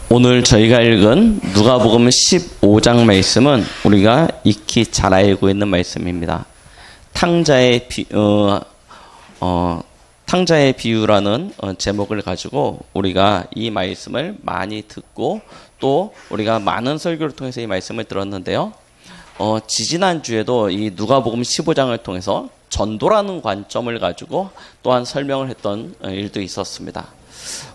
오늘 저희가 읽은 누가복음 15장 말씀은 우리가 익히 잘 알고 있는 말씀입니다. 탕자의 비유라는 제목을 가지고 우리가 이 말씀을 많이 듣고 또 우리가 많은 설교를 통해서 이 말씀을 들었는데요. 지지난주에도 이 누가복음 15장을 통해서 전도라는 관점을 가지고 또한 설명을 했던 일도 있었습니다.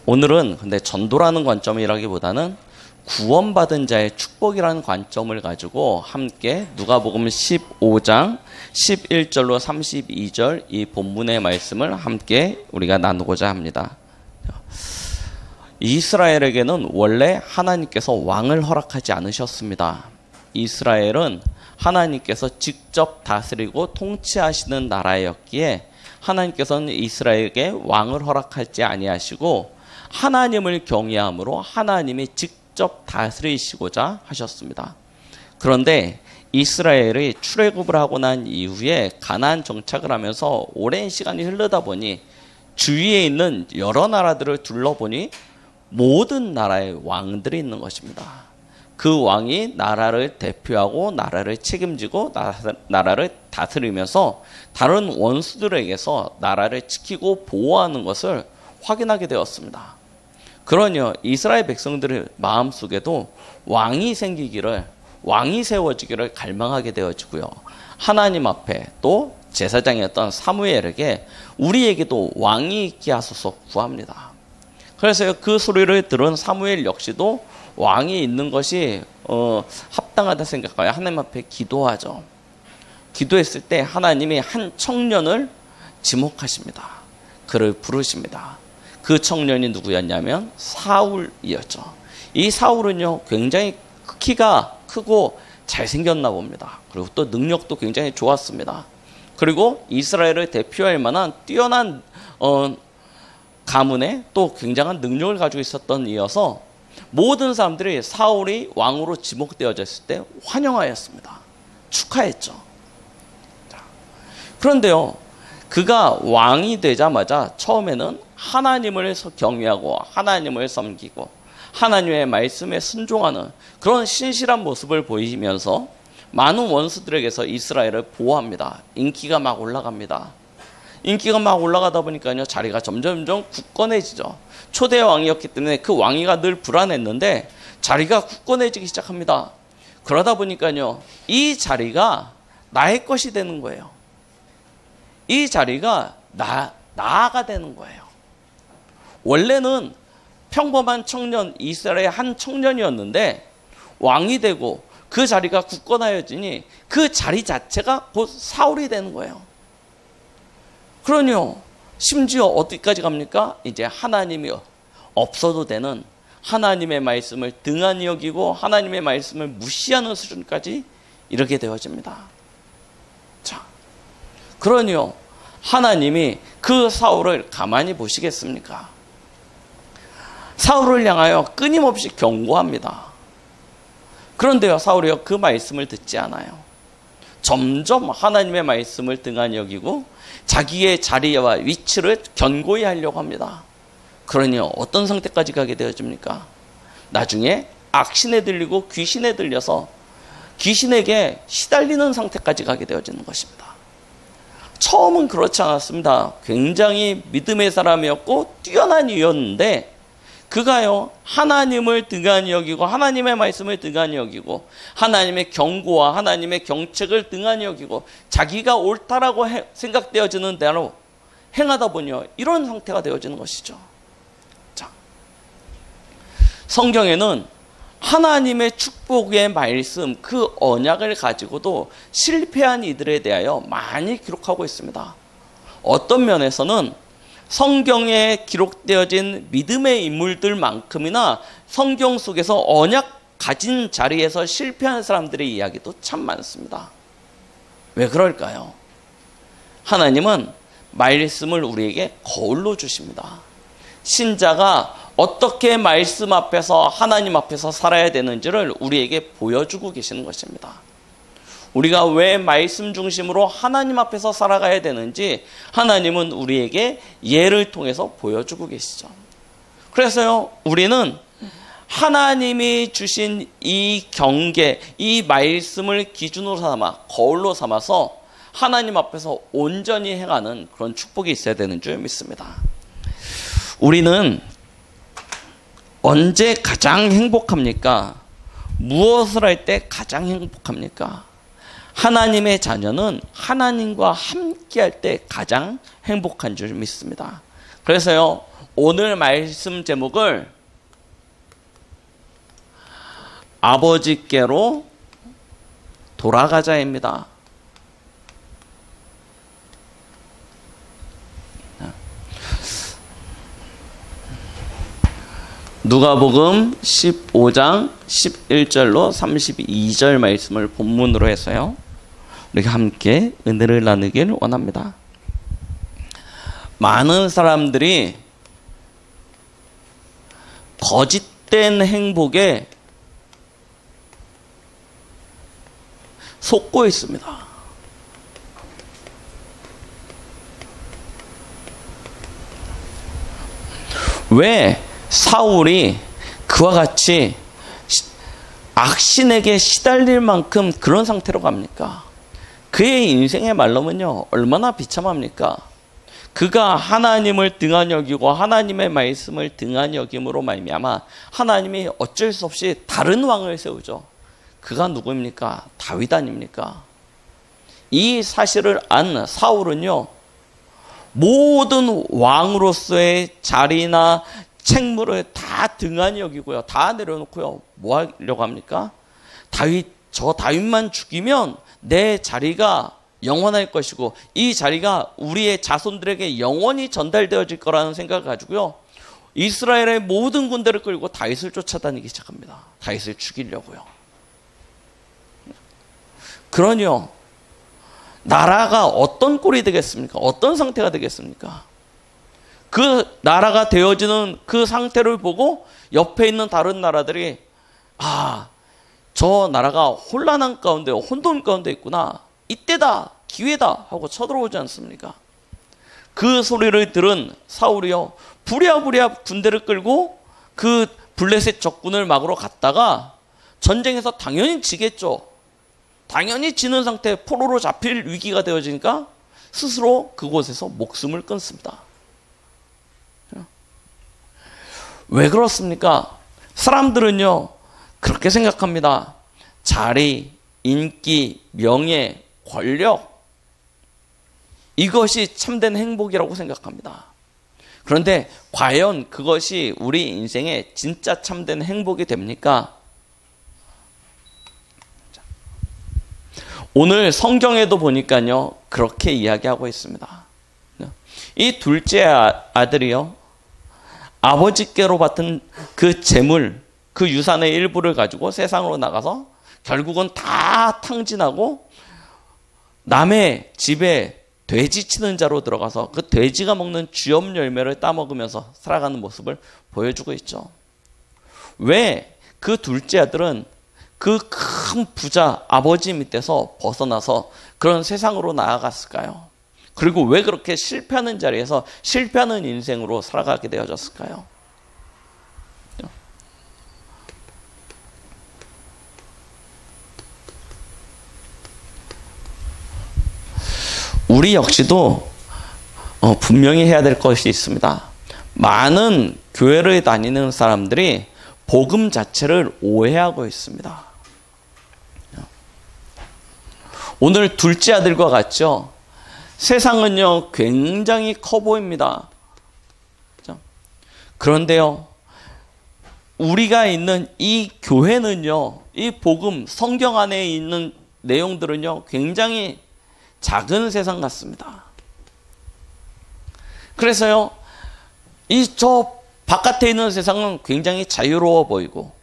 오늘은 근데 전도라는 관점이라기보다는 구원받은 자의 축복이라는 관점을 가지고 함께 누가복음 15장 11절로 32절 이 본문의 말씀을 함께 우리가 나누고자 합니다. 이스라엘에게는 원래 하나님께서 왕을 허락하지 않으셨습니다. 이스라엘은 하나님께서 직접 다스리고 통치하시는 나라였기에 하나님께서는 이스라엘에게 왕을 허락하지 아니하시고 하나님을 경외함으로 하나님이 직접 다스리시고자 하셨습니다. 그런데 이스라엘이 출애굽을 하고 난 이후에 가나안 정착을 하면서 오랜 시간이 흐르다 보니 주위에 있는 여러 나라들을 둘러보니 모든 나라의 왕들이 있는 것입니다. 그 왕이 나라를 대표하고 나라를 책임지고 나라를 다스리면서 다른 원수들에게서 나라를 지키고 보호하는 것을 확인하게 되었습니다. 그러니 이스라엘 백성들의 마음속에도 왕이 생기기를, 왕이 세워지기를 갈망하게 되어지고요. 하나님 앞에 또 제사장이었던 사무엘에게 우리에게도 왕이 있게 하소서 구합니다. 그래서 그 소리를 들은 사무엘 역시도 왕이 있는 것이 합당하다 생각하여 하나님 앞에 기도하죠. 기도했을 때 하나님이 한 청년을 지목하십니다. 그를 부르십니다. 그 청년이 누구였냐면 사울이었죠. 이 사울은요 굉장히 키가 크고 잘생겼나 봅니다. 그리고 또 능력도 굉장히 좋았습니다. 그리고 이스라엘을 대표할 만한 뛰어난 가문에 또 굉장한 능력을 가지고 있었던 이어서 모든 사람들이 사울이 왕으로 지목되어졌을 때 환영하였습니다. 축하했죠. 그런데요, 그가 왕이 되자마자 처음에는 하나님을 경외하고 하나님을 섬기고 하나님의 말씀에 순종하는 그런 신실한 모습을 보이면서 많은 원수들에게서 이스라엘을 보호합니다. 인기가 막 올라갑니다. 인기가 막 올라가다 보니까요, 자리가 점점점 굳건해지죠. 초대 왕이었기 때문에 그 왕위가 늘 불안했는데 자리가 굳건해지기 시작합니다. 그러다 보니까요, 이 자리가 나의 것이 되는 거예요. 이 자리가 나가 되는 거예요. 원래는 평범한 청년, 이스라엘의 한 청년이었는데 왕이 되고 그 자리가 굳건하여지니 그 자리 자체가 곧 사울이 되는 거예요. 그러니요, 심지어 어디까지 갑니까? 이제 하나님이 없어도 되는 하나님의 말씀을 등한히 여기고 하나님의 말씀을 무시하는 수준까지 이르게 되어집니다. 자, 그러니요, 하나님이 그 사울을 가만히 보시겠습니까? 사울을 향하여 끊임없이 경고합니다. 그런데요, 사울이요, 그 말씀을 듣지 않아요. 점점 하나님의 말씀을 등한히 여기고 자기의 자리와 위치를 견고히 하려고 합니다. 그러니 어떤 상태까지 가게 되어집니까? 나중에 악신에 들리고 귀신에 들려서 귀신에게 시달리는 상태까지 가게 되어지는 것입니다. 처음은 그렇지 않았습니다. 굉장히 믿음의 사람이었고 뛰어난 이였는데 그가요, 하나님을 등한히 여기고 하나님의 말씀을 등한히 여기고 하나님의 경고와 하나님의 경책을 등한히 여기고 자기가 옳다라고 생각되어지는 대로 행하다 보니 이런 상태가 되어지는 것이죠. 자, 성경에는 하나님의 축복의 말씀, 그 언약을 가지고도 실패한 이들에 대하여 많이 기록하고 있습니다. 어떤 면에서는 성경에 기록되어진 믿음의 인물들만큼이나 성경 속에서 언약 가진 자리에서 실패한 사람들의 이야기도 참 많습니다. 왜 그럴까요? 하나님은 말씀을 우리에게 거울로 주십니다. 신자가 어떻게 말씀 앞에서 하나님 앞에서 살아야 되는지를 우리에게 보여주고 계시는 것입니다. 우리가 왜 말씀 중심으로 하나님 앞에서 살아가야 되는지 하나님은 우리에게 예를 통해서 보여주고 계시죠. 그래서요, 우리는 하나님이 주신 이 경계, 이 말씀을 기준으로 삼아, 거울로 삼아서 하나님 앞에서 온전히 행하는 그런 축복이 있어야 되는 줄 믿습니다. 우리는 언제 가장 행복합니까? 무엇을 할 때 가장 행복합니까? 하나님의 자녀는 하나님과 함께 할 때 가장 행복한 줄 믿습니다. 그래서요, 오늘 말씀 제목을 아버지께로 돌아가자입니다. 누가복음 15장 11절로 32절 말씀을 본문으로 해서요, 우리가 함께 은혜를 나누길 원합니다. 많은 사람들이 거짓된 행복에 속고 있습니다. 왜 사울이 그와 같이 악신에게 시달릴 만큼 그런 상태로 갑니까? 그의 인생의 말로는요, 얼마나 비참합니까? 그가 하나님을 등한히 여기고 하나님의 말씀을 등한히 여김으로 말미암아 하나님이 어쩔 수 없이 다른 왕을 세우죠. 그가 누구입니까? 다윗 아닙니까? 이 사실을 안 사울은요, 모든 왕으로서의 자리나 책무를 다 등한히 여기고요, 다 내려놓고요, 뭐 하려고 합니까? 저 다윗만 죽이면 내 자리가 영원할 것이고 이 자리가 우리의 자손들에게 영원히 전달되어질 거라는 생각을 가지고요, 이스라엘의 모든 군대를 끌고 다윗을 쫓아다니기 시작합니다. 다윗을 죽이려고요. 그러니요, 나라가 어떤 꼴이 되겠습니까? 어떤 상태가 되겠습니까? 그 나라가 되어지는 그 상태를 보고 옆에 있는 다른 나라들이, 아, 저 나라가 혼란한 가운데, 혼돈 가운데 있구나, 이때다, 기회다 하고 쳐들어오지 않습니까? 그 소리를 들은 사울이요, 부랴부랴 군대를 끌고 그 블레셋 적군을 막으러 갔다가 전쟁에서 당연히 지겠죠. 당연히 지는 상태, 포로로 잡힐 위기가 되어지니까 스스로 그곳에서 목숨을 끊습니다. 왜 그렇습니까? 사람들은요, 그렇게 생각합니다. 자리, 인기, 명예, 권력, 이것이 참된 행복이라고 생각합니다. 그런데 과연 그것이 우리 인생의 진짜 참된 행복이 됩니까? 오늘 성경에도 보니까요, 그렇게 이야기하고 있습니다. 이 둘째 아들이요, 아버지께로 받은 그 재물, 그 유산의 일부를 가지고 세상으로 나가서 결국은 다 탕진하고 남의 집에 돼지 치는 자로 들어가서 그 돼지가 먹는 쥐염 열매를 따먹으면서 살아가는 모습을 보여주고 있죠. 왜 그 둘째 아들은 그 큰 부자 아버지 밑에서 벗어나서 그런 세상으로 나아갔을까요? 그리고 왜 그렇게 실패하는 자리에서 실패하는 인생으로 살아가게 되어졌을까요? 우리 역시도 분명히 해야 될 것이 있습니다. 많은 교회를 다니는 사람들이 복음 자체를 오해하고 있습니다. 오늘 둘째 아들과 같죠? 세상은요, 굉장히 커 보입니다. 그런데요, 우리가 있는 이 교회는요, 이 복음, 성경 안에 있는 내용들은요, 굉장히 작은 세상 같습니다. 그래서요, 저 바깥에 있는 세상은 굉장히 자유로워 보이고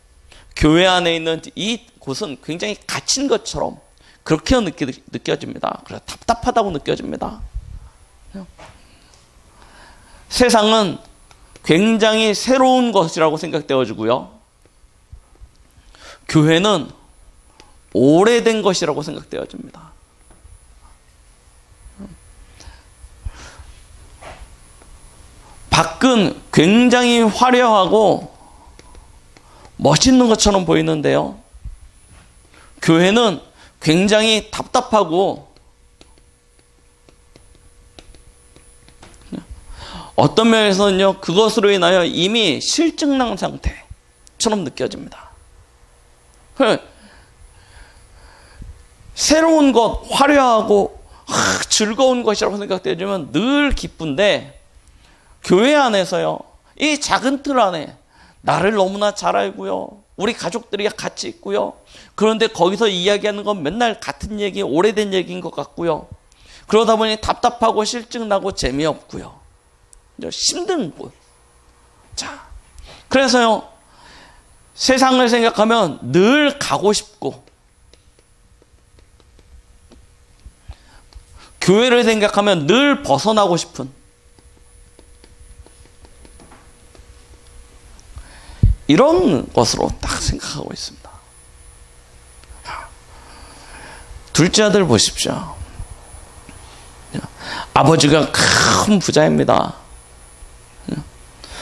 교회 안에 있는 이 곳은 굉장히 갇힌 것처럼 그렇게 느껴집니다. 그래서 답답하다고 느껴집니다. 세상은 굉장히 새로운 것이라고 생각되어지고요, 교회는 오래된 것이라고 생각되어집니다. 밖은 굉장히 화려하고 멋있는 것처럼 보이는데요. 교회는 굉장히 답답하고 어떤 면에서는요, 그것으로 인하여 이미 실증난 상태처럼 느껴집니다. 새로운 것, 화려하고 즐거운 것이라고 생각되지만 늘 기쁜데, 교회 안에서요, 이 작은 틀 안에 나를 너무나 잘 알고요, 우리 가족들이 같이 있고요, 그런데 거기서 이야기하는 건 맨날 같은 얘기, 오래된 얘기인 것 같고요, 그러다 보니 답답하고 실증나고 재미없고요, 힘든 곳. 자, 그래서요, 세상을 생각하면 늘 가고 싶고, 교회를 생각하면 늘 벗어나고 싶은 이런 것으로 딱 생각하고 있습니다. 둘째 아들 보십시오. 아버지가 큰 부자입니다.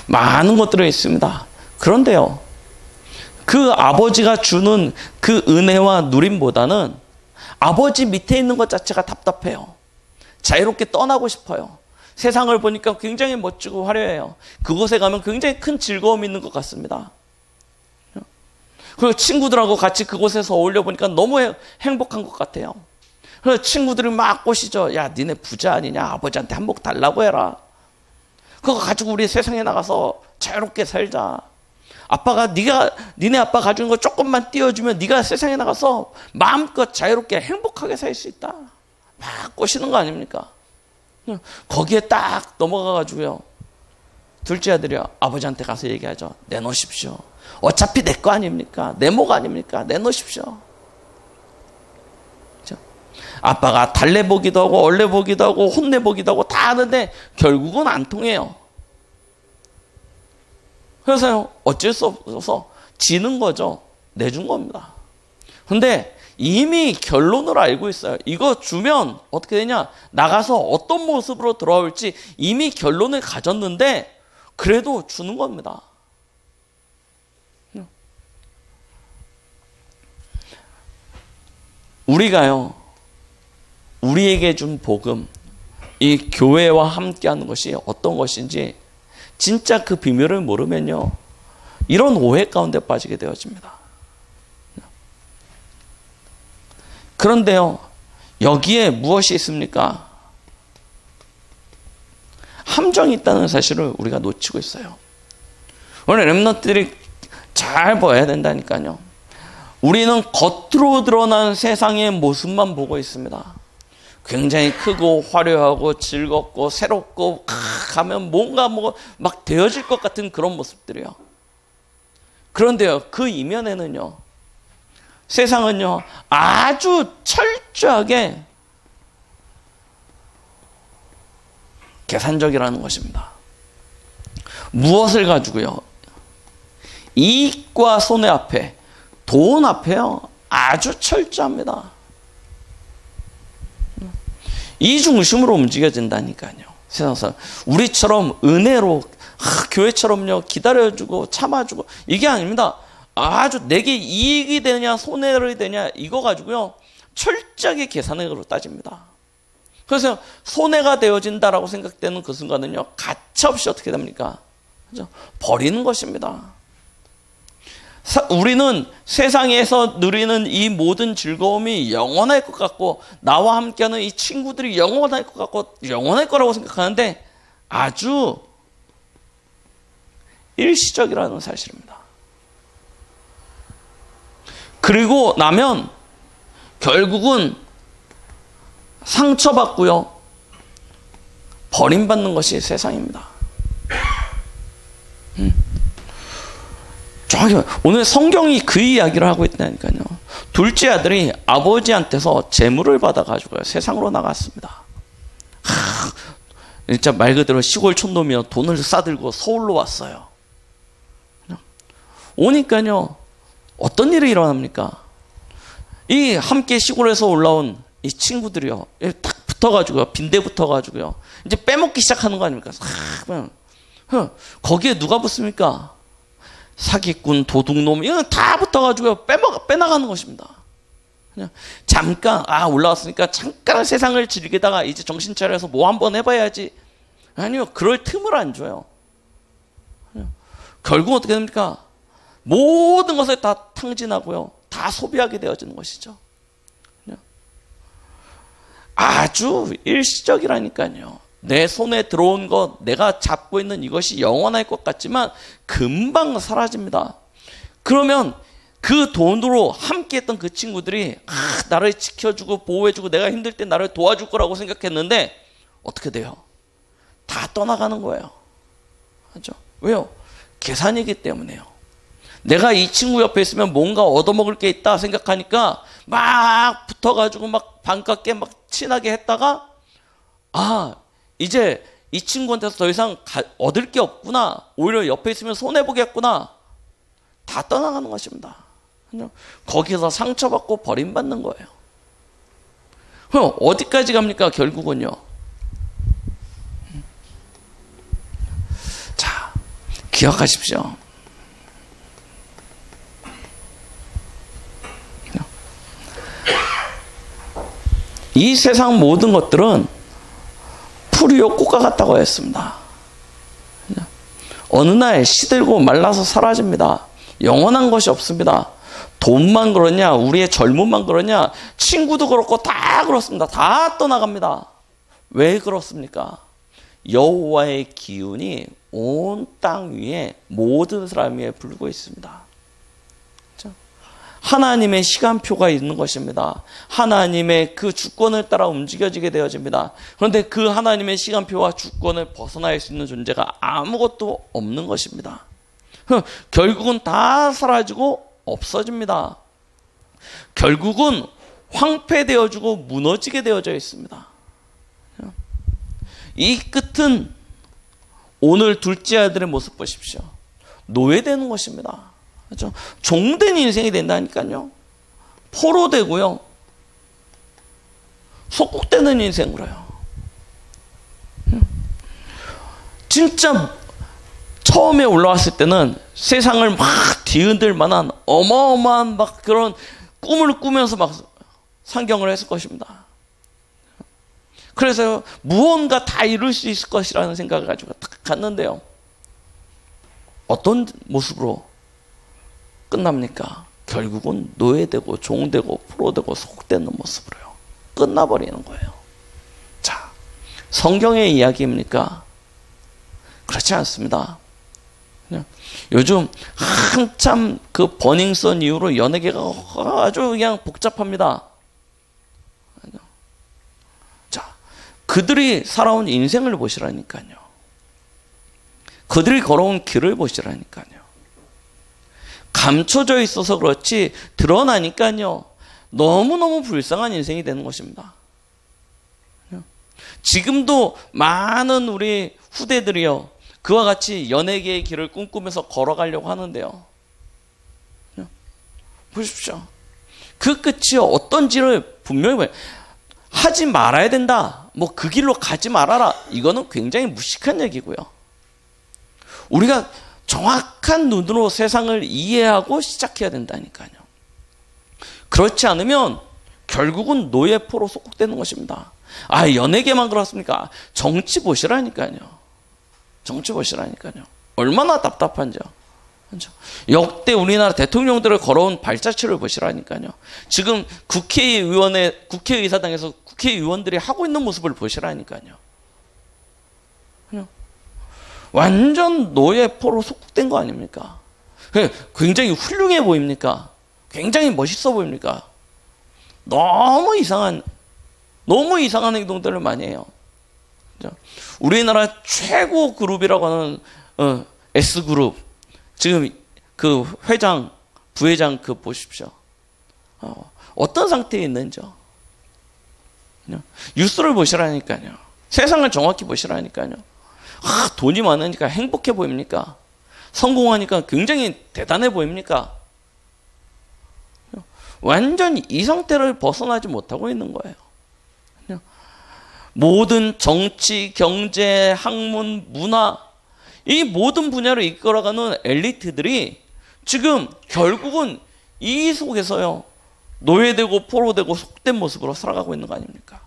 많은 것들이 있습니다. 그런데요, 그 아버지가 주는 그 은혜와 누림보다는 아버지 밑에 있는 것 자체가 답답해요. 자유롭게 떠나고 싶어요. 세상을 보니까 굉장히 멋지고 화려해요. 그곳에 가면 굉장히 큰 즐거움이 있는 것 같습니다. 그리고 친구들하고 같이 그곳에서 어울려 보니까 너무 행복한 것 같아요. 그래서 친구들이 막 꼬시죠. 야, 니네 부자 아니냐? 아버지한테 한몫 달라고 해라. 그거 가지고 우리 세상에 나가서 자유롭게 살자. 아빠가 니네 아빠 가지고 거 조금만 띄워주면 네가 세상에 나가서 마음껏 자유롭게 행복하게 살 수 있다. 막 꼬시는 거 아닙니까? 거기에 딱 넘어가가지고요, 둘째 아들이 아버지한테 가서 얘기하죠. 내놓으십시오. 어차피 내 거 아닙니까? 내 목 아닙니까? 내놓으십시오. 그렇죠? 아빠가 달래보기도 하고 얼레보기도 하고 혼내보기도 하고 다 하는데 결국은 안 통해요. 그래서요, 어쩔 수 없어서 지는 거죠. 내준 겁니다. 근데 이미 결론을 알고 있어요. 이거 주면 어떻게 되냐? 나가서 어떤 모습으로 돌아올지 이미 결론을 가졌는데 그래도 주는 겁니다. 우리가요, 우리에게 준 복음, 이 교회와 함께하는 것이 어떤 것인지 진짜 그 비밀을 모르면요, 이런 오해 가운데 빠지게 되어집니다. 그런데요, 여기에 무엇이 있습니까? 함정이 있다는 사실을 우리가 놓치고 있어요. 오늘 렘넌트들이 잘 보여야 된다니까요. 우리는 겉으로 드러난 세상의 모습만 보고 있습니다. 굉장히 크고 화려하고 즐겁고 새롭고 가면 뭔가 막 되어질 것 같은 그런 모습들이요. 그런데요, 그 이면에는요, 세상은요, 아주 철저하게 계산적이라는 것입니다. 무엇을 가지고요? 이익과 손해 앞에, 돈 앞에요, 아주 철저합니다. 이 중심으로 움직여진다니까요. 세상에서 우리처럼 은혜로, 교회처럼요, 기다려주고 참아주고, 이게 아닙니다. 아주 내게 이익이 되냐 손해를 되냐 이거 가지고요, 철저하게 계산으로 따집니다. 그래서 손해가 되어진다라고 생각되는 그 순간은요, 가차없이 어떻게 됩니까? 그죠? 버리는 것입니다. 우리는 세상에서 누리는 이 모든 즐거움이 영원할 것 같고, 나와 함께하는 이 친구들이 영원할 것 같고 영원할 거라고 생각하는데 아주 일시적이라는 사실입니다. 그리고 나면 결국은 상처받고요, 버림받는 것이 세상입니다. 오늘 성경이 그 이야기를 하고 있다니까요. 둘째 아들이 아버지한테서 재물을 받아가지고요, 세상으로 나갔습니다. 진짜 말 그대로 시골 촌놈이요, 돈을 싸들고 서울로 왔어요. 오니까요, 어떤 일이 일어납니까? 이 함께 시골에서 올라온 이 친구들이요, 딱 붙어가지고요, 빈대 붙어가지고요, 이제 빼먹기 시작하는 거 아닙니까? 거기에 누가 붙습니까? 사기꾼, 도둑놈, 이건 다 붙어가지고 빼나가는 것입니다. 그냥 잠깐, 올라왔으니까 잠깐 세상을 즐기다가 이제 정신 차려서 뭐 한번 해봐야지. 아니요, 그럴 틈을 안 줘요. 결국 어떻게 됩니까? 모든 것을 다 탕진하고요. 다 소비하게 되어지는 것이죠. 아주 일시적이라니까요. 내 손에 들어온 것, 내가 잡고 있는 이것이 영원할 것 같지만 금방 사라집니다. 그러면 그 돈으로 함께 했던 그 친구들이 나를 지켜주고 보호해주고 내가 힘들 때 나를 도와줄 거라고 생각했는데 어떻게 돼요? 다 떠나가는 거예요. 맞죠? 왜요? 계산이기 때문에요. 내가 이 친구 옆에 있으면 뭔가 얻어먹을 게 있다 생각하니까 막 붙어가지고 막 반갑게 막 친하게 했다가 이제 이 친구한테서 더 이상 얻을 게 없구나. 오히려 옆에 있으면 손해보겠구나. 다 떠나가는 것입니다. 거기서 상처받고 버림받는 거예요. 그럼 어디까지 갑니까? 결국은요. 자, 기억하십시오. 이 세상 모든 것들은 풀이요 꽃과 같다고 했습니다. 어느 날 시들고 말라서 사라집니다. 영원한 것이 없습니다. 돈만 그러냐, 우리의 젊음만 그러냐, 친구도 그렇고 다 그렇습니다. 다 떠나갑니다. 왜 그렇습니까? 여호와의 기운이 온 땅 위에 모든 사람 위에 불고 있습니다. 하나님의 시간표가 있는 것입니다. 하나님의 그 주권을 따라 움직여지게 되어집니다. 그런데 그 하나님의 시간표와 주권을 벗어날 수 있는 존재가 아무것도 없는 것입니다. 결국은 다 사라지고 없어집니다. 결국은 황폐되어지고 무너지게 되어져 있습니다. 이 끝은 오늘 둘째 아들의 모습 보십시오. 노예되는 것입니다. 그렇죠? 종된 인생이 된다니까요. 포로되고요. 속국되는 인생으로요. 진짜 처음에 올라왔을 때는 세상을 막 뒤흔들 만한 어마어마한 막 그런 꿈을 꾸면서 막 상경을 했을 것입니다. 그래서 무언가 다 이룰 수 있을 것이라는 생각을 가지고 딱 갔는데요. 어떤 모습으로 끝납니까? 결국은 노예되고 종되고 포로되고 속되는 모습으로요. 끝나버리는 거예요. 자, 성경의 이야기입니까? 그렇지 않습니다. 요즘 한참 그 버닝썬 이후로 연예계가 아주 그냥 복잡합니다. 자, 그들이 살아온 인생을 보시라니까요. 그들이 걸어온 길을 보시라니까요. 감춰져 있어서 그렇지 드러나니까요. 너무너무 불쌍한 인생이 되는 것입니다. 지금도 많은 우리 후대들이요. 그와 같이 연예계의 길을 꿈꾸면서 걸어가려고 하는데요. 보십시오. 그 끝이 어떤지를 분명히 하지 말아야 된다. 뭐 그 길로 가지 말아라. 이거는 굉장히 무식한 얘기고요. 우리가 정확한 눈으로 세상을 이해하고 시작해야 된다니까요. 그렇지 않으면 결국은 노예포로 속국되는 것입니다. 연예계만 그렇습니까? 정치 보시라니까요. 정치 보시라니까요. 얼마나 답답한지요. 그렇죠? 역대 우리나라 대통령들을 걸어온 발자취를 보시라니까요. 지금 국회의사당에서 국회의원들이 하고 있는 모습을 보시라니까요. 완전 노예포로 속국된 거 아닙니까? 굉장히 훌륭해 보입니까? 굉장히 멋있어 보입니까? 너무 이상한 행동들을 많이 해요. 우리나라 최고 그룹이라고 하는 S그룹, 지금 그 회장, 부회장 그 보십시오. 어떤 상태에 있는지요. 뉴스를 보시라니까요. 세상을 정확히 보시라니까요. 돈이 많으니까 행복해 보입니까? 성공하니까 굉장히 대단해 보입니까? 완전히 이 상태를 벗어나지 못하고 있는 거예요. 모든 정치, 경제, 학문, 문화, 이 모든 분야를 이끌어가는 엘리트들이 지금 결국은 이 속에서요, 노예되고 포로되고 속된 모습으로 살아가고 있는 거 아닙니까?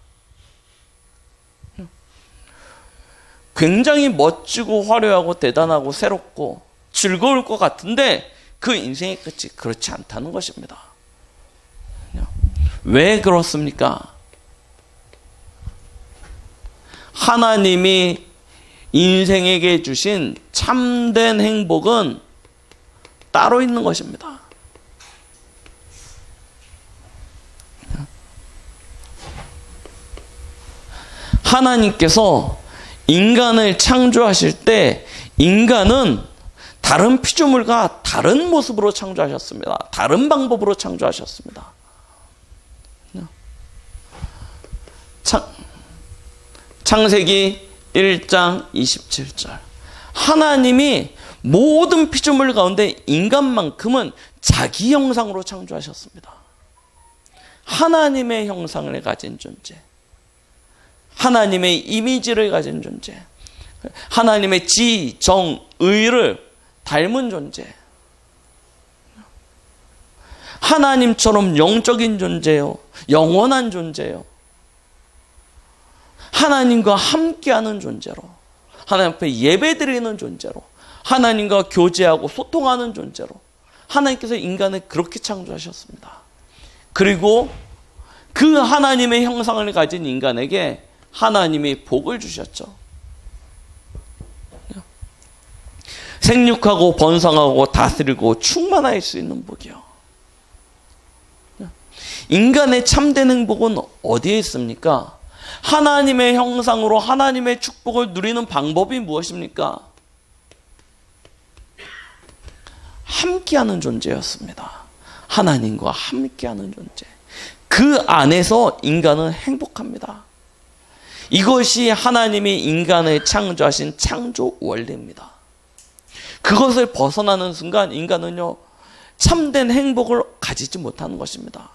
굉장히 멋지고 화려하고 대단하고 새롭고 즐거울 것 같은데 그 인생의 끝이 그렇지 않다는 것입니다. 왜 그렇습니까? 하나님이 인생에게 주신 참된 행복은 따로 있는 것입니다. 하나님께서 인간을 창조하실 때 인간은 다른 피조물과 다른 모습으로 창조하셨습니다. 다른 방법으로 창조하셨습니다. 창세기 1장 27절. 하나님이 모든 피조물 가운데 인간만큼은 자기 형상으로 창조하셨습니다. 하나님의 형상을 가진 존재, 하나님의 이미지를 가진 존재, 하나님의 지, 정, 의를 닮은 존재, 하나님처럼 영적인 존재요, 영원한 존재요, 하나님과 함께하는 존재로, 하나님 앞에 예배드리는 존재로, 하나님과 교제하고 소통하는 존재로 하나님께서 인간을 그렇게 창조하셨습니다. 그리고 그 하나님의 형상을 가진 인간에게 하나님이 복을 주셨죠. 생육하고 번성하고 다스리고 충만할 수 있는 복이요. 인간의 참된 행복은 어디에 있습니까? 하나님의 형상으로 하나님의 축복을 누리는 방법이 무엇입니까? 함께하는 존재였습니다. 하나님과 함께하는 존재. 그 안에서 인간은 행복합니다. 이것이 하나님이 인간을 창조하신 창조 원리입니다. 그것을 벗어나는 순간 인간은요, 참된 행복을 가지지 못하는 것입니다.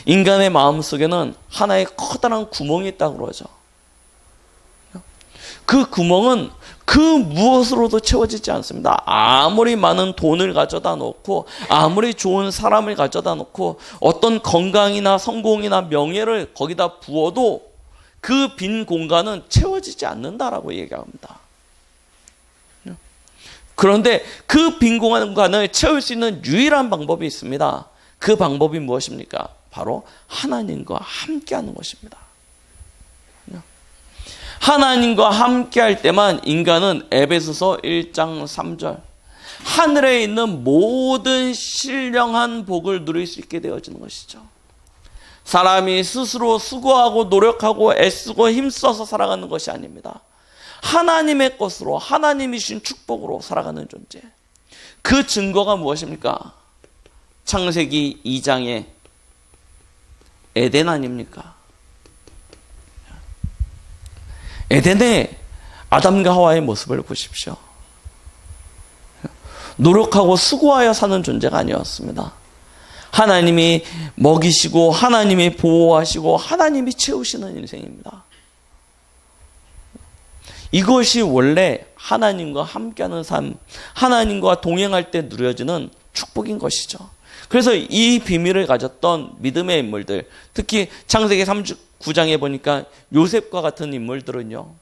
인간의 마음속에는 하나의 커다란 구멍이 있다고 그러죠. 그 구멍은 그 무엇으로도 채워지지 않습니다. 아무리 많은 돈을 가져다 놓고, 아무리 좋은 사람을 가져다 놓고, 어떤 건강이나 성공이나 명예를 거기다 부어도 그 빈 공간은 채워지지 않는다라고 얘기합니다. 그런데 그 빈 공간을 채울 수 있는 유일한 방법이 있습니다. 그 방법이 무엇입니까? 바로 하나님과 함께하는 것입니다. 하나님과 함께할 때만 인간은 에베소서 1장 3절 하늘에 있는 모든 신령한 복을 누릴 수 있게 되어지는 것이죠. 사람이 스스로 수고하고 노력하고 애쓰고 힘써서 살아가는 것이 아닙니다. 하나님의 것으로, 하나님이 주신 축복으로 살아가는 존재. 그 증거가 무엇입니까? 창세기 2장의 에덴 아닙니까? 에덴의 아담과 하와의 모습을 보십시오. 노력하고 수고하여 사는 존재가 아니었습니다. 하나님이 먹이시고 하나님이 보호하시고 하나님이 채우시는 인생입니다. 이것이 원래 하나님과 함께하는 삶, 하나님과 동행할 때 누려지는 축복인 것이죠. 그래서 이 비밀을 가졌던 믿음의 인물들, 특히 창세기 39장에 보니까 요셉과 같은 인물들은요,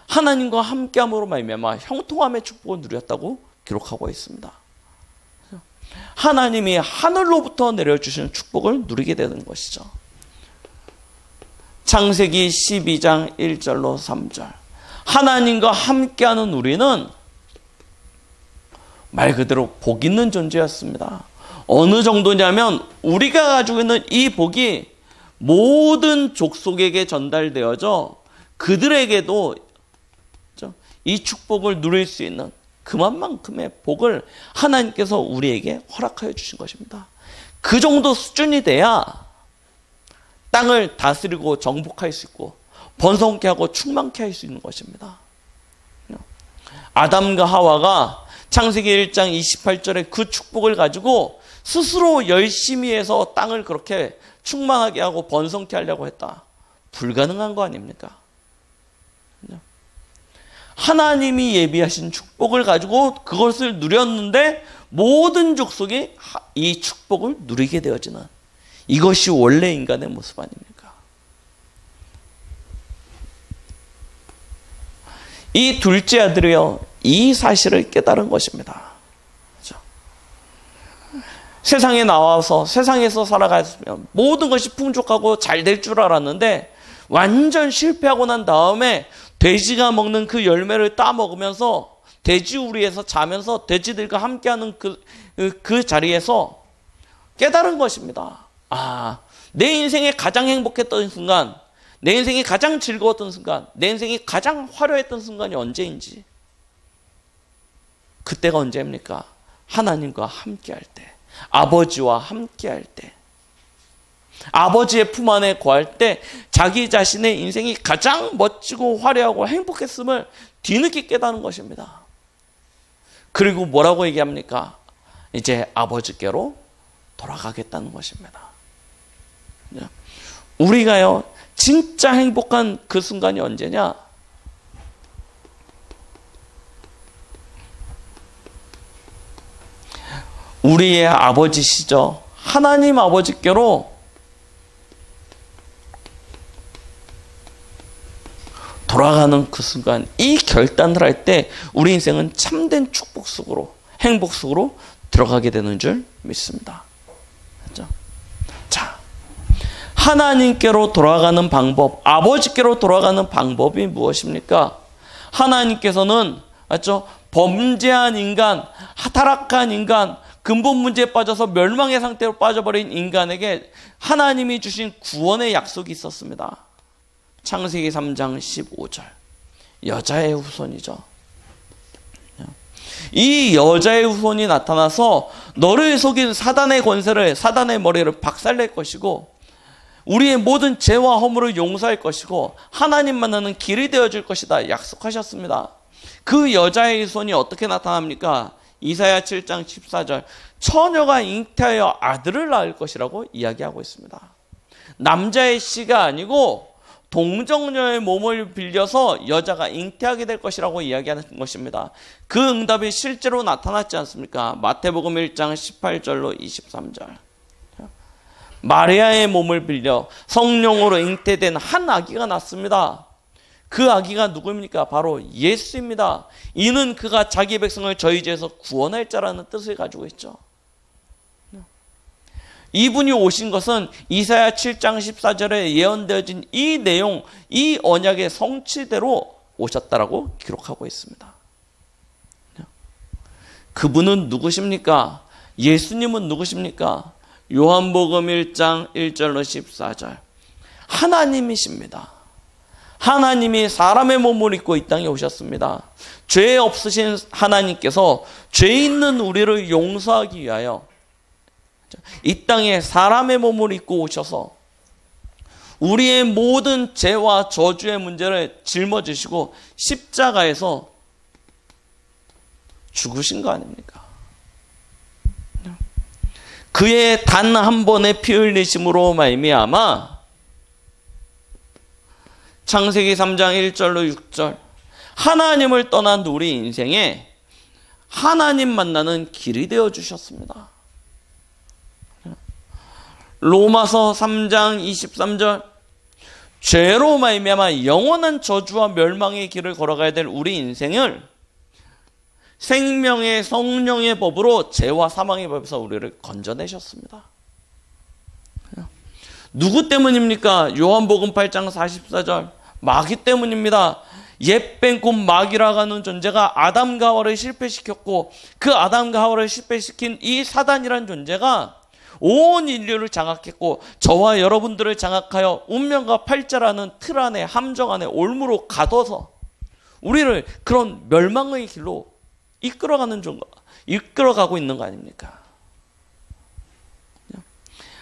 하나님과 함께함으로 말미암아 형통함의 축복을 누렸다고 기록하고 있습니다. 하나님이 하늘로부터 내려주시는 축복을 누리게 되는 것이죠. 창세기 12장 1절로 3절. 하나님과 함께하는 우리는 말 그대로 복 있는 존재였습니다. 어느 정도냐면 우리가 가지고 있는 이 복이 모든 족속에게 전달되어져 그들에게도 이 축복을 누릴 수 있는 그만큼의 복을 하나님께서 우리에게 허락하여 주신 것입니다. 그 정도 수준이 돼야 땅을 다스리고 정복할 수 있고 번성케 하고 충만케 할 수 있는 것입니다. 아담과 하와가 창세기 1장 28절에 그 축복을 가지고 스스로 열심히 해서 땅을 그렇게 충만하게 하고 번성케 하려고 했다. 불가능한 거 아닙니까? 하나님이 예비하신 축복을 가지고 그것을 누렸는데 모든 족속이 이 축복을 누리게 되어지는, 이것이 원래 인간의 모습 아닙니까? 이 둘째 아들이요, 이 사실을 깨달은 것입니다. 그렇죠? 세상에 나와서 세상에서 살아갔으면 모든 것이 풍족하고 잘 될 줄 알았는데 완전 실패하고 난 다음에 돼지가 먹는 그 열매를 따먹으면서 돼지우리에서 자면서 돼지들과 함께하는 그 자리에서 깨달은 것입니다. 아, 내 인생에 가장 행복했던 순간, 내 인생이 가장 즐거웠던 순간, 내 인생이 가장 화려했던 순간이 언제인지. 그때가 언제입니까? 하나님과 함께할 때, 아버지와 함께할 때, 아버지의 품 안에 거할 때 자기 자신의 인생이 가장 멋지고 화려하고 행복했음을 뒤늦게 깨닫는 것입니다. 그리고 뭐라고 얘기합니까? 이제 아버지께로 돌아가겠다는 것입니다. 우리가요, 진짜 행복한 그 순간이 언제냐? 우리의 아버지시죠. 하나님 아버지께로 돌아가는 그 순간, 이 결단을 할 때 우리 인생은 참된 축복 속으로, 행복 속으로 들어가게 되는 줄 믿습니다. 그렇죠? 자, 하나님께로 돌아가는 방법, 아버지께로 돌아가는 방법이 무엇입니까? 하나님께서는, 맞죠? 범죄한 인간, 타락한 인간, 근본 문제에 빠져서 멸망의 상태로 빠져버린 인간에게 하나님이 주신 구원의 약속이 있었습니다. 창세기 3장 15절. 여자의 후손이죠. 이 여자의 후손이 나타나서 너를 속인 사단의 권세를, 사단의 머리를 박살낼 것이고 우리의 모든 죄와 허물을 용서할 것이고 하나님 만나는 길이 되어줄 것이다 약속하셨습니다. 그 여자의 후손이 어떻게 나타납니까? 이사야 7장 14절. 처녀가 잉태하여 아들을 낳을 것이라고 이야기하고 있습니다. 남자의 씨가 아니고 동정녀의 몸을 빌려서 여자가 잉태하게 될 것이라고 이야기하는 것입니다. 그 응답이 실제로 나타났지 않습니까? 마태복음 1장 18절로 23절. 마리아의 몸을 빌려 성령으로 잉태된 한 아기가 났습니다. 그 아기가 누구입니까? 바로 예수입니다. 이는 그가 자기 백성을 저희 죄에서 구원할 자라는 뜻을 가지고 있죠. 이분이 오신 것은 이사야 7장 14절에 예언되어진 이 내용, 이 언약의 성취대로 오셨다라고 기록하고 있습니다. 그분은 누구십니까? 예수님은 누구십니까? 요한복음 1장 1절로 14절. 하나님이십니다. 하나님이 사람의 몸을 입고 이 땅에 오셨습니다. 죄 없으신 하나님께서 죄 있는 우리를 용서하기 위하여 이 땅에 사람의 몸을 입고 오셔서 우리의 모든 죄와 저주의 문제를 짊어지시고 십자가에서 죽으신 거 아닙니까? 그의 단 한 번의 피 흘리심으로 말미암아 창세기 3장 1절로 6절 하나님을 떠난 우리 인생에 하나님 만나는 길이 되어 주셨습니다. 로마서 3장 23절 죄로 말미암아 영원한 저주와 멸망의 길을 걸어가야 될 우리 인생을 생명의 성령의 법으로 죄와 사망의 법에서 우리를 건져내셨습니다. 누구 때문입니까? 요한복음 8장 44절 마귀 때문입니다. 옛 뺀꿈 마귀라고 하는 존재가 아담과 하와를 실패시켰고 그 아담과 하와를 실패시킨 이 사단이란 존재가 온 인류를 장악했고 저와 여러분들을 장악하여 운명과 팔자라는 틀 안에 함정 안에 올무로 가둬서 우리를 그런 멸망의 길로 이끌어가고 있는 거 아닙니까?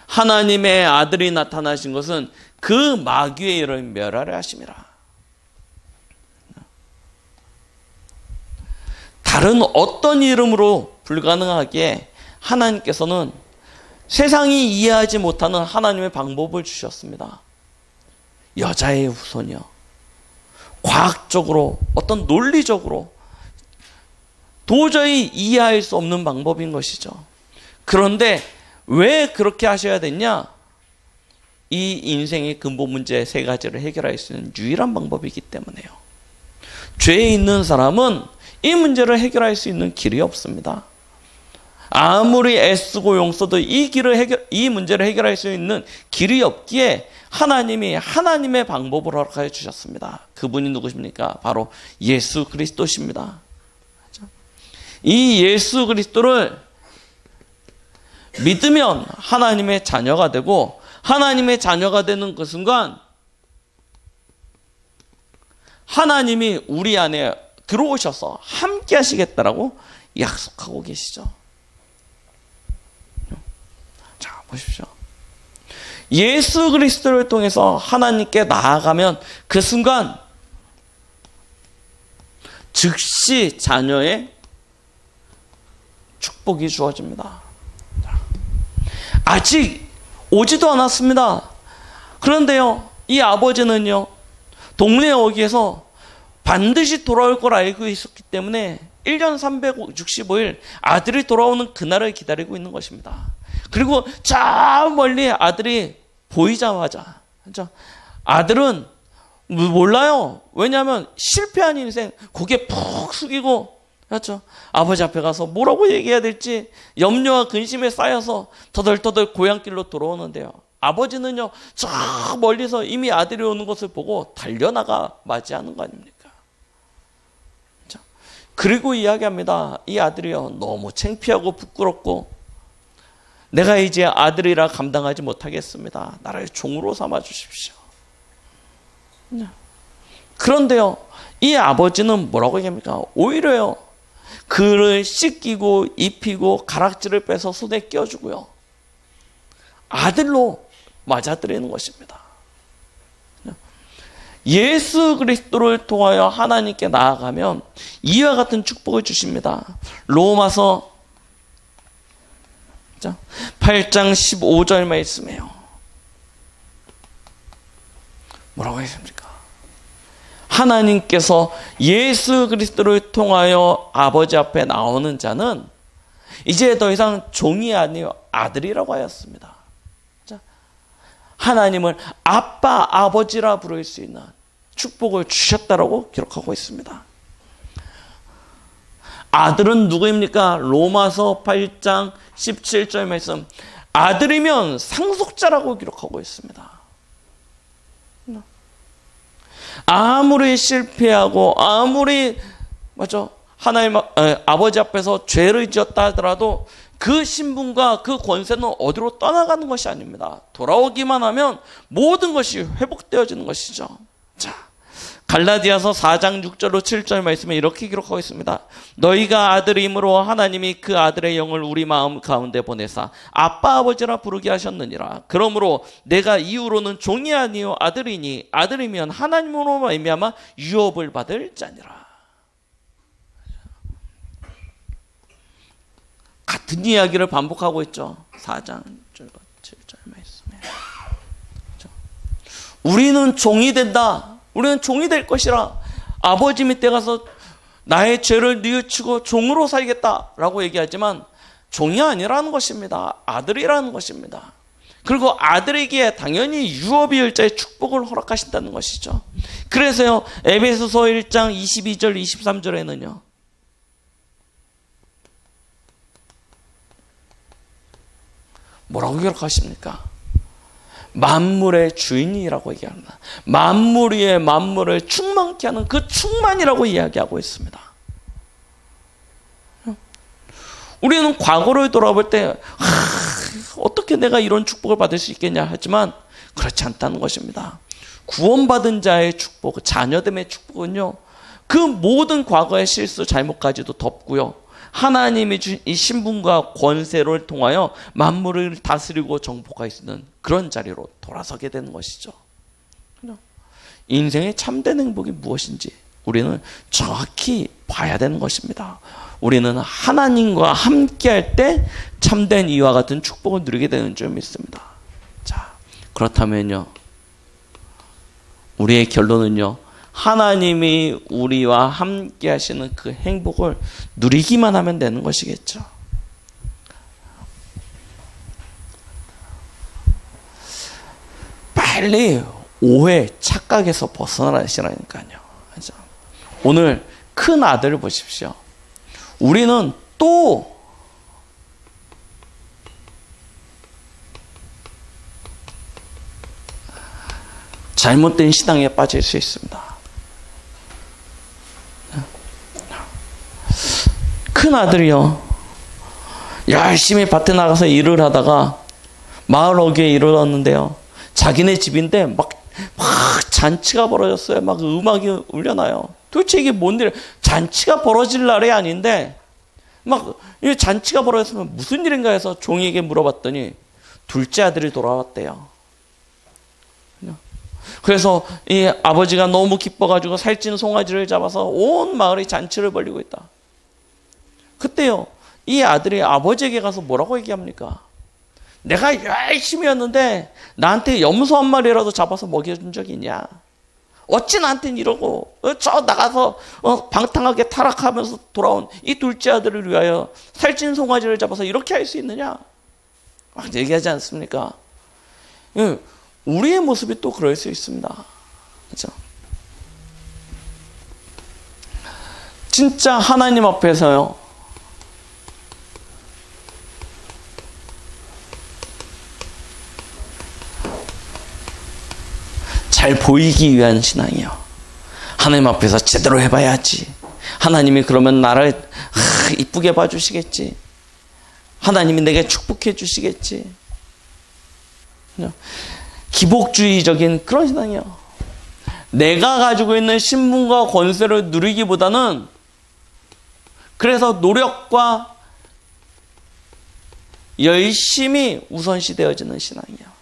하나님의 아들이 나타나신 것은 그 마귀의 일을 멸하려 하심이라. 다른 어떤 이름으로 불가능하게 하나님께서는 세상이 이해하지 못하는 하나님의 방법을 주셨습니다. 여자의 후손이요. 과학적으로 어떤 논리적으로 도저히 이해할 수 없는 방법인 것이죠. 그런데 왜 그렇게 하셔야 됐냐? 이 인생의 근본 문제 세 가지를 해결할 수 있는 유일한 방법이기 때문에요. 죄에 있는 사람은 이 문제를 해결할 수 있는 길이 없습니다. 아무리 애쓰고 용써도 이 문제를 해결할 수 있는 길이 없기에 하나님이 하나님의 방법을 허락하여 주셨습니다. 그분이 누구십니까? 바로 예수 그리스도십니다. 이 예수 그리스도를 믿으면 하나님의 자녀가 되고, 하나님의 자녀가 되는 그 순간 하나님이 우리 안에 들어오셔서 함께 하시겠다라고 약속하고 계시죠. 자, 보십시오. 예수 그리스도를 통해서 하나님께 나아가면 그 순간 즉시 자녀의 축복이 주어집니다. 아직 오지도 않았습니다. 그런데요, 이 아버지는요, 동네 어귀에서 반드시 돌아올 걸 알고 있었기 때문에 1년 365일 아들이 돌아오는 그날을 기다리고 있는 것입니다. 그리고 저 멀리 아들이 보이자마자, 그렇죠? 아들은 몰라요. 왜냐하면 실패한 인생, 고개 푹 숙이고, 그렇죠? 아버지 앞에 가서 뭐라고 얘기해야 될지 염려와 근심에 쌓여서 터덜터덜 고향길로 돌아오는데요. 아버지는요, 저 멀리서 이미 아들이 오는 것을 보고 달려나가 맞이하는 거 아닙니까? 그렇죠? 그리고 이야기합니다. 이 아들이요, 너무 창피하고 부끄럽고 내가 이제 아들이라 감당하지 못하겠습니다. 나를 종으로 삼아 주십시오. 그런데요, 이 아버지는 뭐라고 얘기합니까? 오히려요, 그를 씻기고 입히고 가락지를 빼서 손에 껴주고요, 아들로 맞아들이는 것입니다. 예수 그리스도를 통하여 하나님께 나아가면 이와 같은 축복을 주십니다. 로마서 8장 15절 말씀이에요. 뭐라고 했습니까? 하나님께서 예수 그리스도를 통하여 아버지 앞에 나오는 자는 이제 더 이상 종이 아니요 아들이라고 하였습니다. 하나님을 아빠, 아버지라 부를 수 있는 축복을 주셨다라고 기록하고 있습니다. 아들은 누구입니까? 로마서 8장 17절 말씀, 아들이면 상속자라고 기록하고 있습니다. 아무리 실패하고 아무리 하나님 아버지 앞에서 죄를 지었다 하더라도 그 신분과 그 권세는 어디로 떠나가는 것이 아닙니다. 돌아오기만 하면 모든 것이 회복되어지는 것이죠. 자, 갈라디아서 4장 6절로 7절 말씀에 이렇게 기록하고 있습니다. 너희가 아들임으로 하나님이 그 아들의 영을 우리 마음 가운데 보내사 아빠 아버지라 부르게 하셨느니라. 그러므로 내가 이후로는 종이 아니요 아들이니 아들이면 하나님으로 말미암아 유업을 받을 자니라. 같은 이야기를 반복하고 있죠. 4장 6절 7절 말씀에. 우리는 종이 된다. 우리는 종이 될 것이라. 아버지 밑에 가서 나의 죄를 뉘우치고 종으로 살겠다라고 얘기하지만 종이 아니라는 것입니다. 아들이라는 것입니다. 그리고 아들에게 당연히 유업이을자의 축복을 허락하신다는 것이죠. 그래서요, 에베소서 1장 22절 23절에는요, 뭐라고 기록하십니까? 만물의 주인이라고 얘기합니다. 만물 위에 만물을 충만케 하는 그 충만이라고 이야기하고 있습니다. 우리는 과거를 돌아볼 때 어떻게 내가 이런 축복을 받을 수 있겠냐 하지만 그렇지 않다는 것입니다. 구원받은 자의 축복, 자녀됨의 축복은요, 그 모든 과거의 실수, 잘못까지도 덮고요, 하나님이 주신 이 신분과 권세를 통하여 만물을 다스리고 정복할 수 있는 그런 자리로 돌아서게 되는 것이죠. 인생의 참된 행복이 무엇인지 우리는 정확히 봐야 되는 것입니다. 우리는 하나님과 함께할 때 참된 이와 같은 축복을 누리게 되는 줄 믿습니다. 자, 그렇다면요, 우리의 결론은요, 하나님이 우리와 함께 하시는 그 행복을 누리기만 하면 되는 것이겠죠. 빨리 오해, 착각에서 벗어나시라니까요. 그죠? 오늘 큰 아들을 보십시오. 우리는 또 잘못된 신앙에 빠질 수 있습니다. 큰 아들이요, 열심히 밭에 나가서 일을 하다가 마을 어귀에 이르렀는데요, 자기네 집인데 막 잔치가 벌어졌어요. 막 음악이 울려나요. 도대체 이게 뭔 일? 잔치가 벌어질 날이 아닌데 막 이 잔치가 벌어졌으면 무슨 일인가 해서 종에게 물어봤더니 둘째 아들이 돌아왔대요. 그래서 이 아버지가 너무 기뻐가지고 살찐 송아지를 잡아서 온 마을이 잔치를 벌이고 있다. 그때요, 이 아들이 아버지에게 가서 뭐라고 얘기합니까? 내가 열심히 했는데 나한테 염소 한 마리라도 잡아서 먹여준 적이 있냐? 어찌 나한테는 이러고 저 나가서 방탕하게 타락하면서 돌아온 이 둘째 아들을 위하여 살찐 송아지를 잡아서 이렇게 할 수 있느냐? 막 얘기하지 않습니까? 우리의 모습이 또 그럴 수 있습니다. 그렇죠? 진짜 하나님 앞에서요, 잘 보이기 위한 신앙이요. 하나님 앞에서 제대로 해봐야지. 하나님이 그러면 나를 이쁘게 봐주시겠지. 하나님이 내게 축복해 주시겠지. 기복주의적인 그런 신앙이요. 내가 가지고 있는 신분과 권세를 누리기보다는 그래서 노력과 열심히 우선시되어지는 신앙이요.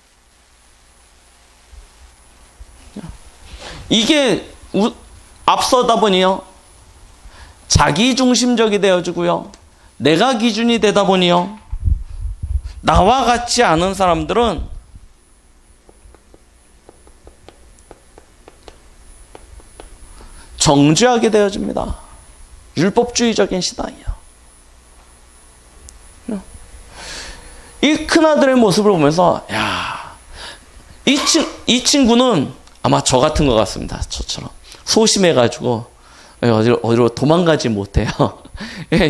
이게 앞서다 보니요, 자기중심적이 되어지고요, 내가 기준이 되다 보니요, 나와 같지 않은 사람들은 정죄하게 되어집니다. 율법주의적인 신앙이요. 이 큰아들의 모습을 보면서, 야, 이 친구는 아마 저 같은 것 같습니다. 저처럼 소심해가지고 어디로 도망가지 못해요.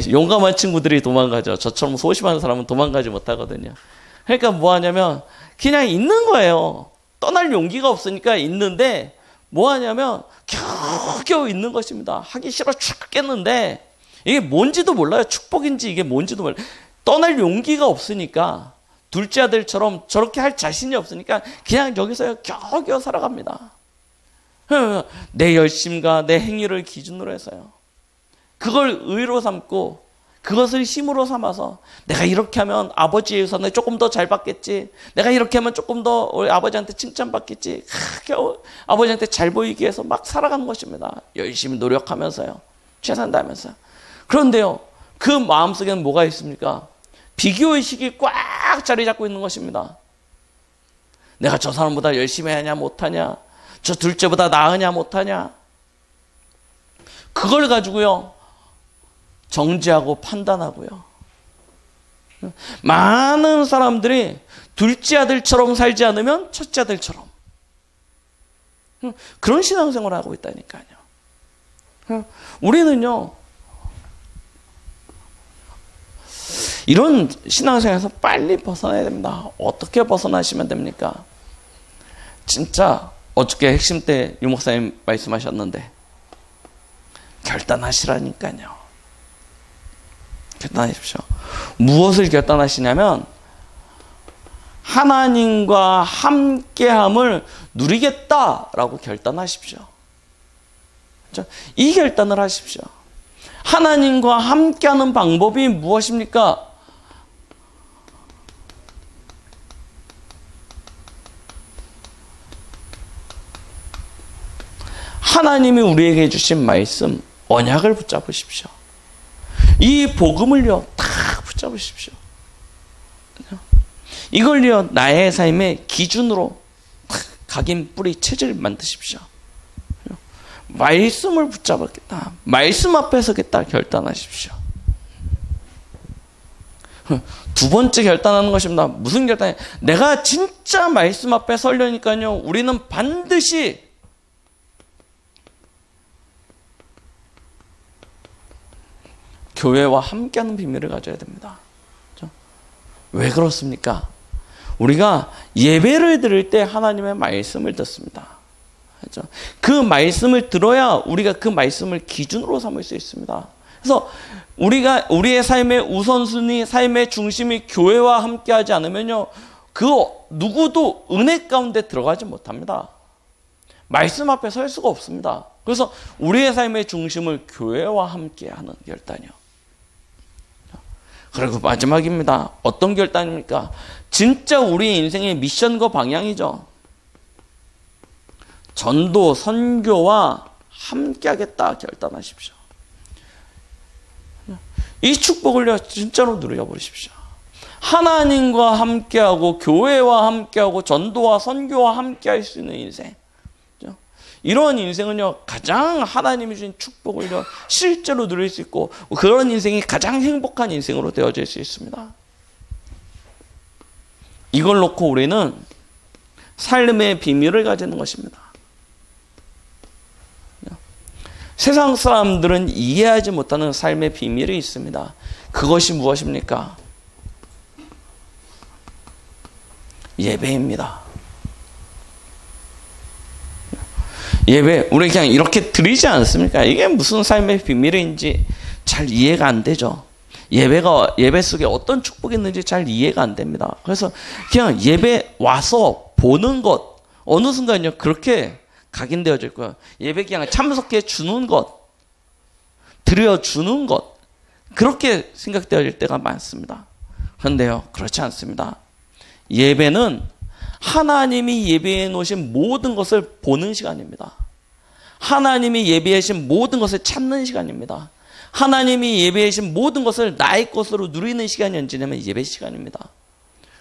용감한 친구들이 도망가죠. 저처럼 소심한 사람은 도망가지 못하거든요. 그러니까 뭐 하냐면 그냥 있는 거예요. 떠날 용기가 없으니까 있는데 뭐 하냐면 겨우겨우 있는 것입니다. 하기 싫어 죽겠는데 이게 뭔지도 몰라요. 축복인지 이게 뭔지도 몰라요. 떠날 용기가 없으니까, 둘째 아들처럼 저렇게 할 자신이 없으니까 그냥 여기서 겨우겨우 살아갑니다. 내 열심과 내 행위를 기준으로 해서요. 그걸 의로 삼고 그것을 힘으로 삼아서 내가 이렇게 하면 아버지의 유산을 조금 더 잘 받겠지. 내가 이렇게 하면 조금 더 우리 아버지한테 칭찬받겠지. 겨우 아버지한테 잘 보이기 위해서 막 살아가는 것입니다. 열심히 노력하면서요. 최선 다하면서. 그런데요, 그 마음속에는 뭐가 있습니까? 비교의식이 꽉 자리 잡고 있는 것입니다. 내가 저 사람보다 열심히 하냐 못하냐, 저 둘째보다 나으냐 못하냐, 그걸 가지고요 정죄하고 판단하고요. 많은 사람들이 둘째 아들처럼 살지 않으면 첫째 아들처럼 그런 신앙생활을 하고 있다니까요. 우리는요, 이런 신앙생활에서 빨리 벗어나야 됩니다. 어떻게 벗어나시면 됩니까? 진짜 어저께 핵심 때 유 목사님 말씀하셨는데 결단하시라니까요. 결단하십시오. 무엇을 결단하시냐면 하나님과 함께함을 누리겠다라고 결단하십시오. 이 결단을 하십시오. 하나님과 함께하는 방법이 무엇입니까? 하나님이 우리에게 주신 말씀, 언약을 붙잡으십시오. 이 복음을요, 딱 붙잡으십시오. 이걸요, 나의 삶의 기준으로 각인 뿌리 체질을 만드십시오. 말씀을 붙잡았겠다. 말씀 앞에 서겠다 결단하십시오. 두 번째 결단하는 것입니다. 무슨 결단이에요? 내가 진짜 말씀 앞에 서려니까요. 우리는 반드시 교회와 함께하는 비밀을 가져야 됩니다. 그렇죠? 왜 그렇습니까? 우리가 예배를 드릴 때 하나님의 말씀을 듣습니다. 그렇죠? 그 말씀을 들어야 우리가 그 말씀을 기준으로 삼을 수 있습니다. 그래서 우리가 우리의 삶의 우선순위, 삶의 중심이 교회와 함께하지 않으면요, 그 누구도 은혜 가운데 들어가지 못합니다. 말씀 앞에 설 수가 없습니다. 그래서 우리의 삶의 중심을 교회와 함께하는 결단이요. 그리고 마지막입니다. 어떤 결단입니까? 진짜 우리 인생의 미션과 방향이죠. 전도, 선교와 함께하겠다 결단하십시오. 이 축복을요 진짜로 누려버리십시오. 하나님과 함께하고 교회와 함께하고 전도와 선교와 함께할 수 있는 인생, 이런 인생은요 가장 하나님이 주신 축복을요 실제로 누릴 수 있고, 그런 인생이 가장 행복한 인생으로 되어질 수 있습니다. 이걸 놓고 우리는 삶의 비밀을 가지는 것입니다. 세상 사람들은 이해하지 못하는 삶의 비밀이 있습니다. 그것이 무엇입니까? 예배입니다. 예배, 우리 그냥 이렇게 드리지 않습니까? 이게 무슨 삶의 비밀인지 잘 이해가 안 되죠. 예배 속에 어떤 축복이 있는지 잘 이해가 안 됩니다. 그래서 그냥 예배 와서 보는 것, 어느 순간요 그렇게 각인되어질 거예요. 예배 그냥 참석해 주는 것, 드려주는 것, 그렇게 생각되어질 때가 많습니다. 그런데요, 그렇지 않습니다. 예배는 하나님이 예배해 놓으신 모든 것을 보는 시간입니다. 하나님이 예배해 주신 모든 것을 찾는 시간입니다. 하나님이 예배해 주신 모든 것을 나의 것으로 누리는 시간이 언제냐면 예배 시간입니다.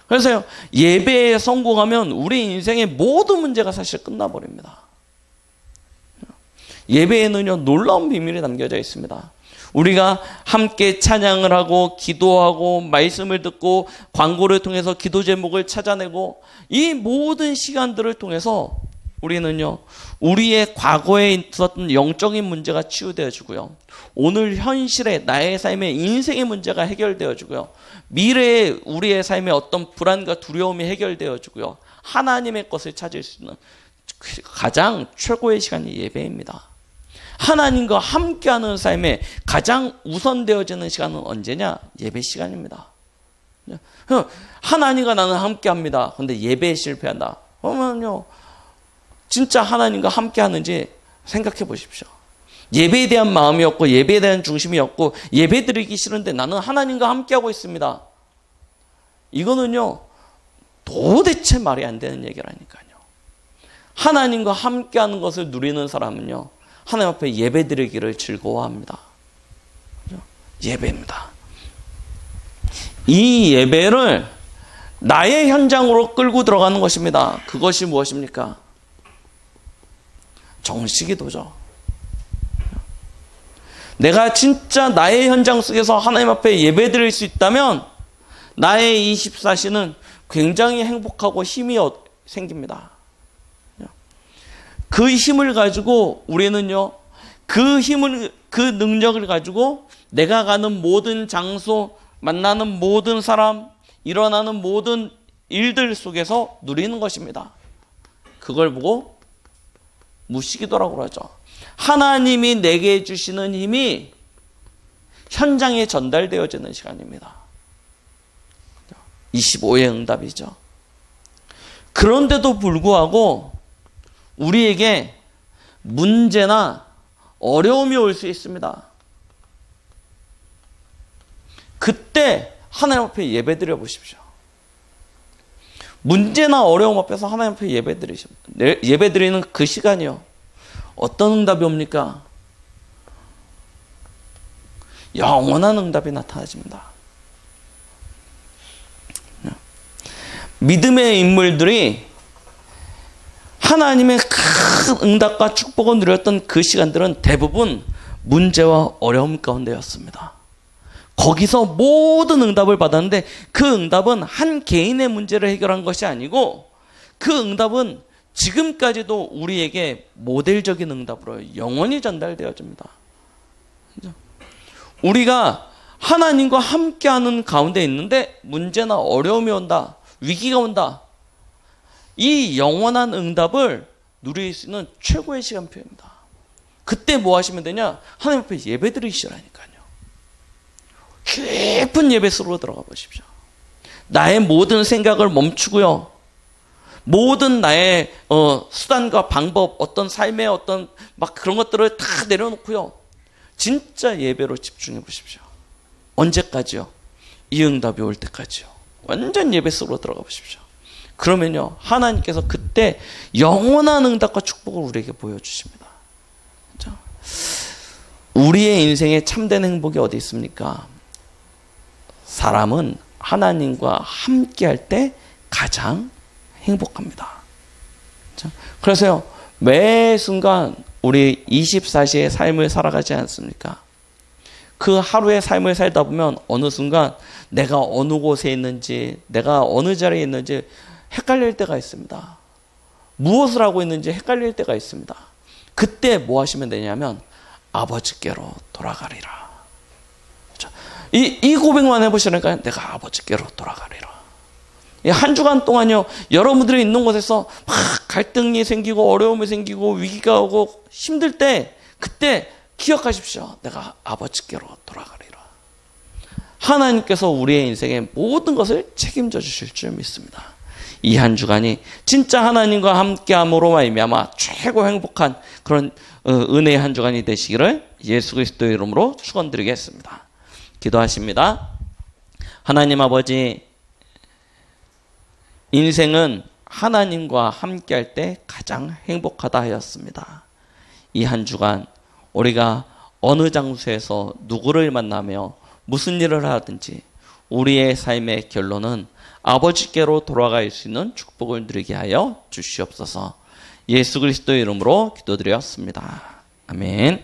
그래서요, 예배에 성공하면 우리 인생의 모든 문제가 사실 끝나버립니다. 예배에는요 놀라운 비밀이 담겨져 있습니다. 우리가 함께 찬양을 하고 기도하고 말씀을 듣고 광고를 통해서 기도 제목을 찾아내고, 이 모든 시간들을 통해서 우리는요 우리의 과거에 있었던 영적인 문제가 치유되어지고요, 오늘 현실의 나의 삶의 인생의 문제가 해결되어지고요, 미래의 우리의 삶의 어떤 불안과 두려움이 해결되어지고요, 하나님의 것을 찾을 수 있는 가장 최고의 시간이 예배입니다. 하나님과 함께하는 삶에 가장 우선되어지는 시간은 언제냐? 예배 시간입니다. 하나님과 나는 함께합니다. 그런데 예배에 실패한다. 그러면요 진짜 하나님과 함께하는지 생각해 보십시오. 예배에 대한 마음이 없고 예배에 대한 중심이 없고 예배 드리기 싫은데 나는 하나님과 함께하고 있습니다. 이거는요 도대체 말이 안 되는 얘기라니까요. 하나님과 함께하는 것을 누리는 사람은요 하나님 앞에 예배 드리기를 즐거워합니다. 예배입니다. 이 예배를 나의 현장으로 끌고 들어가는 것입니다. 그것이 무엇입니까? 정식기도죠. 내가 진짜 나의 현장 속에서 하나님 앞에 예배 드릴 수 있다면 나의 24시는 굉장히 행복하고 힘이 생깁니다. 그 힘을 가지고 우리는요, 그 능력을 가지고 내가 가는 모든 장소, 만나는 모든 사람, 일어나는 모든 일들 속에서 누리는 것입니다. 그걸 보고 무시기도라고 그러죠. 하나님이 내게 주시는 힘이 현장에 전달되어지는 시간입니다. 25의 응답이죠. 그런데도 불구하고 우리에게 문제나 어려움이 올 수 있습니다. 그때 하나님 앞에 예배 드려 보십시오. 문제나 어려움 앞에서 하나님 앞에 예배 드리는 그 시간이요, 어떤 응답이 옵니까? 영원한 응답이 나타나집니다. 믿음의 인물들이 하나님의 응답과 축복을 누렸던 그 시간들은 대부분 문제와 어려움 가운데였습니다. 거기서 모든 응답을 받았는데 그 응답은 한 개인의 문제를 해결한 것이 아니고 그 응답은 지금까지도 우리에게 모델적인 응답으로 영원히 전달되어집니다. 우리가 하나님과 함께하는 가운데 있는데 문제나 어려움이 온다, 위기가 온다. 이 영원한 응답을 누릴 수 있는 최고의 시간표입니다. 그때 뭐 하시면 되냐? 하나님 앞에 예배 드리시라니까요. 깊은 예배 속으로 들어가 보십시오. 나의 모든 생각을 멈추고요. 모든 나의 수단과 방법, 어떤 삶의 어떤 막 그런 것들을 다 내려놓고요. 진짜 예배로 집중해 보십시오. 언제까지요? 이 응답이 올 때까지요. 완전 예배 속으로 들어가 보십시오. 그러면요, 하나님께서 그때 영원한 응답과 축복을 우리에게 보여주십니다. 그렇죠? 우리의 인생에 참된 행복이 어디 있습니까? 사람은 하나님과 함께할 때 가장 행복합니다. 그렇죠? 그래서요, 매 순간 우리 24시의 삶을 살아가지 않습니까? 그 하루의 삶을 살다 보면 어느 순간 내가 어느 곳에 있는지, 내가 어느 자리에 있는지 헷갈릴 때가 있습니다. 무엇을 하고 있는지 헷갈릴 때가 있습니다. 그때 뭐 하시면 되냐면 아버지께로 돌아가리라. 그렇죠? 이 고백만 해보시니까 내가 아버지께로 돌아가리라. 한 주간 동안요, 여러분들이 있는 곳에서 막 갈등이 생기고 어려움이 생기고 위기가 오고 힘들 때 그때 기억하십시오. 내가 아버지께로 돌아가리라. 하나님께서 우리의 인생의 모든 것을 책임져 주실 줄 믿습니다. 이 한 주간이 진짜 하나님과 함께함으로 말미암아 최고 행복한 그런 은혜의 한 주간이 되시기를 예수 그리스도의 이름으로 축원드리겠습니다. 기도하십니다. 하나님 아버지, 인생은 하나님과 함께할 때 가장 행복하다 하였습니다. 이 한 주간 우리가 어느 장소에서 누구를 만나며 무슨 일을 하든지 우리의 삶의 결론은 아버지께로 돌아갈 수 있는 축복을 누리게 하여 주시옵소서. 예수 그리스도의 이름으로 기도드렸습니다. 아멘.